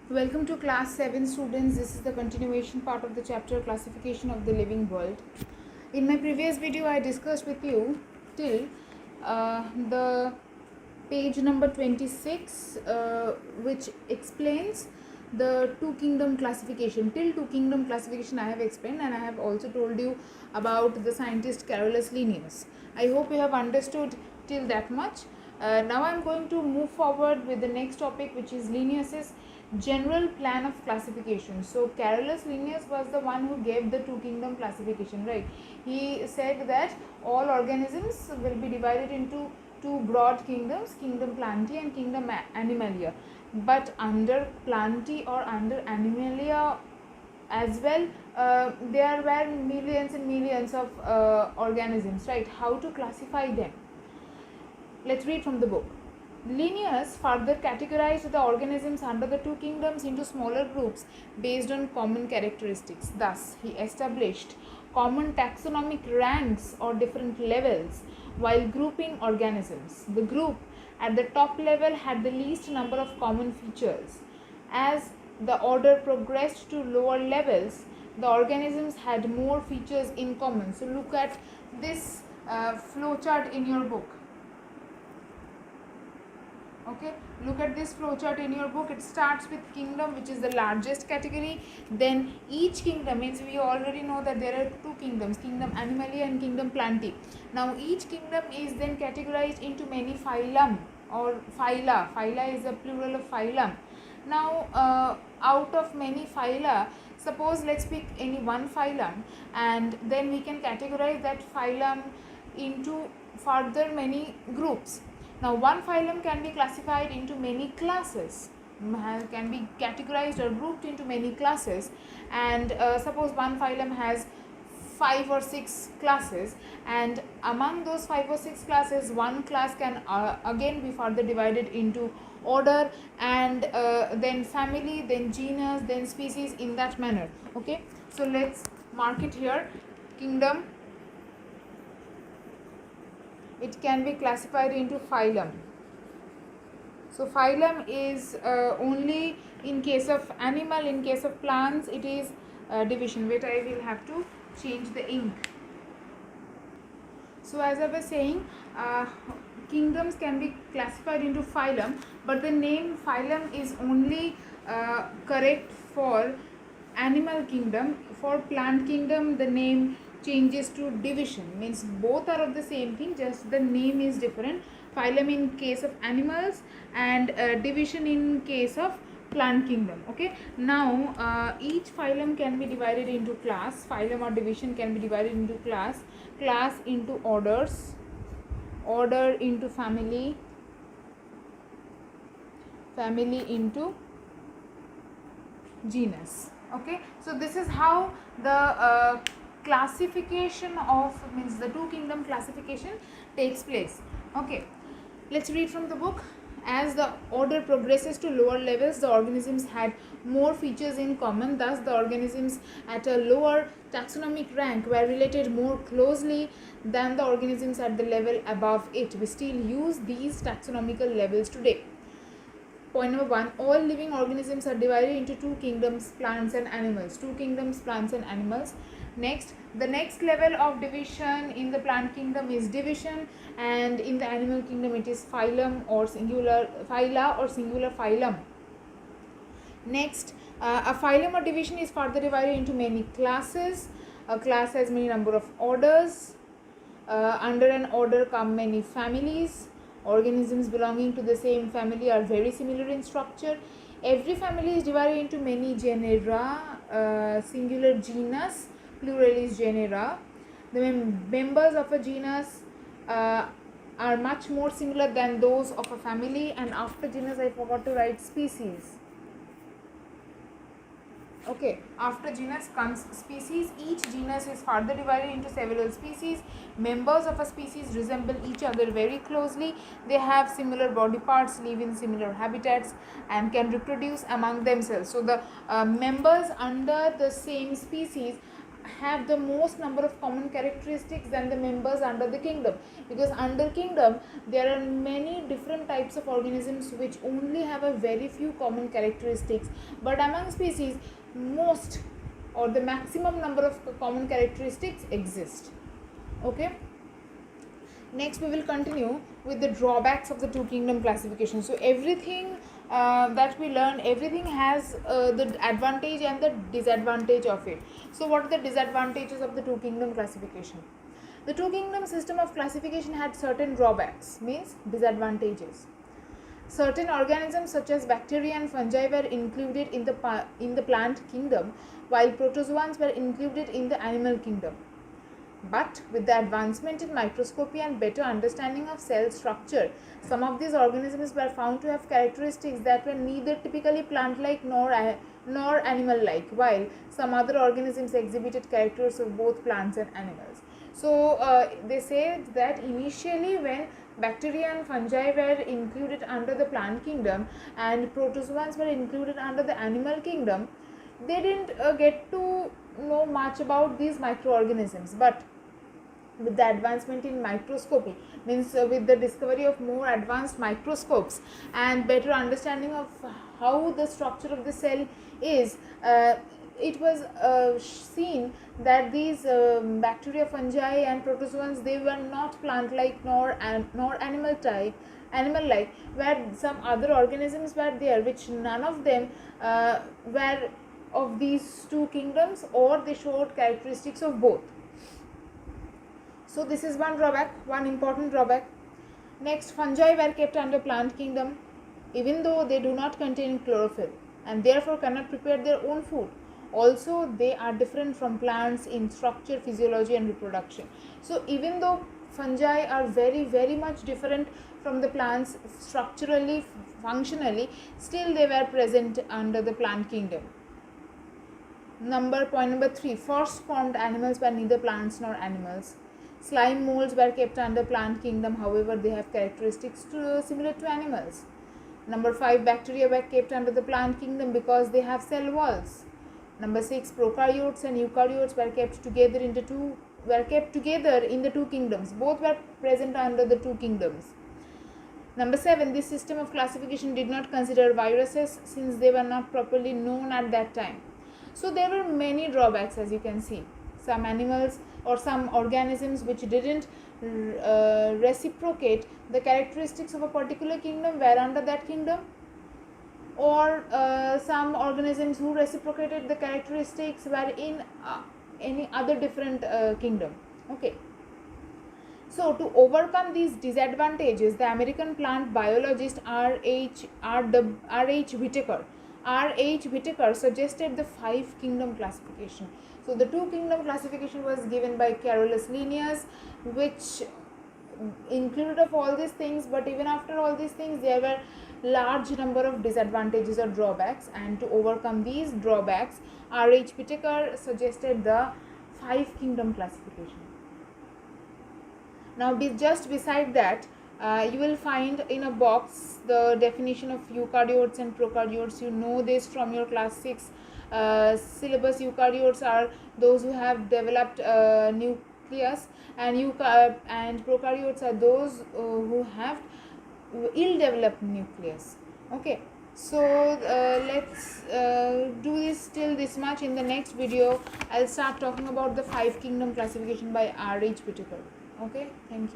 Welcome to class 7 students. This is the continuation part of the chapter classification of the living world. In my previous video I discussed with you till the page number 26 which explains the two kingdom classification. Till two kingdom classification I have explained, and I have also told you about the scientist Carolus Linnaeus. I hope you have understood till that much. Now I am going to move forward with the next topic, which is Linnaeus's general plan of classification. So Carolus Linnaeus was the one who gave the two kingdom classification, right? He said that all organisms will be divided into two broad kingdoms, kingdom Plantae and kingdom Animalia. But under Plantae or under Animalia as well, there were millions and millions of organisms, right? How to classify them? Let's read from the book. Linnaeus further categorized the organisms under the two kingdoms into smaller groups based on common characteristics. Thus, he established common taxonomic ranks or different levels while grouping organisms. The group at the top level had the least number of common features. As the order progressed to lower levels, the organisms had more features in common. So, look at this flowchart in your book. Okay, look at this flowchart in your book. It starts with kingdom, which is the largest category. Then each kingdom means we already know that there are two kingdoms, kingdom Animalia and kingdom Plantae. Now each kingdom is then categorized into many phylum or phyla. Phyla is a plural of phylum. Now out of many phyla, suppose let's pick any one phylum, and then we can categorize that phylum into further many groups. Now one phylum can be classified into many classes, can be categorized or grouped into many classes, and suppose one phylum has 5 or 6 classes, and among those 5 or 6 classes one class can again be further divided into order, and then family, then genus, then species, in that manner. Okay, so let's mark it here. Kingdom, it can be classified into phylum. So phylum is only in case of animal. In case of plants it is division. Wait, I will have to change the ink. So as I was saying, kingdoms can be classified into phylum, but the name phylum is only correct for animal kingdom. For plant kingdom the name changes to division, means both are of the same thing, just the name is different. Phylum in case of animals and division in case of plant kingdom. Okay, now each phylum can be divided into class. Phylum or division can be divided into class, class into orders, order into family, family into genus. Okay, so this is how the classification of, means the two kingdom classification takes place. Okay, let's read from the book. As the order progresses to lower levels, the organisms had more features in common. Thus, the organisms at a lower taxonomic rank were related more closely than the organisms at the level above it. We still use these taxonomical levels today. Point number 1, all living organisms are divided into two kingdoms, plants and animals. Two kingdoms, plants and animals. Next, the next level of division in the plant kingdom is division, and in the animal kingdom it is phylum or singular phyla or singular phylum. Next, a phylum or division is further divided into many classes. A class has many number of orders. Under an order come many families. Organisms belonging to the same family are very similar in structure. Every family is divided into many genera, singular genus, plural is genera. The members of a genus are much more similar than those of a family, and after genus I forgot to write species. Okay, after genus comes species. Each genus is further divided into several species. Members of a species resemble each other very closely. They have similar body parts, live in similar habitats, and can reproduce among themselves. So the members under the same species have the most number of common characteristics than the members under the kingdom, because under kingdom there are many different types of organisms which only have a very few common characteristics, but among species most or the maximum number of common characteristics exist. Okay, next we will continue with the drawbacks of the two kingdom classification. So everything that we learn, everything has the advantage and the disadvantage of it. So what are the disadvantages of the two kingdom classification? The two kingdom system of classification had certain drawbacks, means disadvantages. Certain organisms such as bacteria and fungi were included in the plant kingdom, while protozoans were included in the animal kingdom. But with the advancement in microscopy and better understanding of cell structure, some of these organisms were found to have characteristics that were neither typically plant-like nor animal-like, while some other organisms exhibited characters of both plants and animals. So they say that initially when bacteria and fungi were included under the plant kingdom and protozoans were included under the animal kingdom, they didn't get to know much about these microorganisms. But with the advancement in microscopy, means with the discovery of more advanced microscopes and better understanding of how the structure of the cell is, it was seen that these bacteria, fungi and protozoans, they were not plant like nor animal like, where some other organisms were there which none of them were of these two kingdoms, or they showed characteristics of both. So this is one drawback, one important drawback. Next, fungi were kept under plant kingdom even though they do not contain chlorophyll and therefore cannot prepare their own food. Also, they are different from plants in structure, physiology and reproduction. So even though fungi are very much different from the plants structurally, functionally, still they were present under the plant kingdom. Point number 3, first formed animals were neither plants nor animals. Slime molds were kept under plant kingdom, however they have characteristics similar to animals. Number 5, bacteria were kept under the plant kingdom because they have cell walls. Number 6, prokaryotes and eukaryotes were kept together in the two kingdoms. Both were present under the two kingdoms. Number 7, this system of classification did not consider viruses since they were not properly known at that time. So there were many drawbacks, as you can see. Some animals or some organisms which didn't reciprocate the characteristics of a particular kingdom were under that kingdom, or some organisms who reciprocated the characteristics were in any other different kingdom. Okay. So to overcome these disadvantages, the American plant biologist R.H. Whitaker suggested the 5 kingdom classification. So the 2 kingdom classification was given by Carolus Linnaeus, which included of all these things, but even after all these things there were large number of disadvantages or drawbacks, and to overcome these drawbacks, R.H. Whitaker suggested the 5 kingdom classification. Now just beside that, you will find in a box the definition of eukaryotes and prokaryotes. You know this from your class 6 syllabus. Eukaryotes are those who have developed nucleus, and prokaryotes are those who have ill-developed nucleus. Okay, so let's do this till this much. In the next video I'll start talking about the 5 kingdom classification by R.H. Whitaker. Okay, thank you.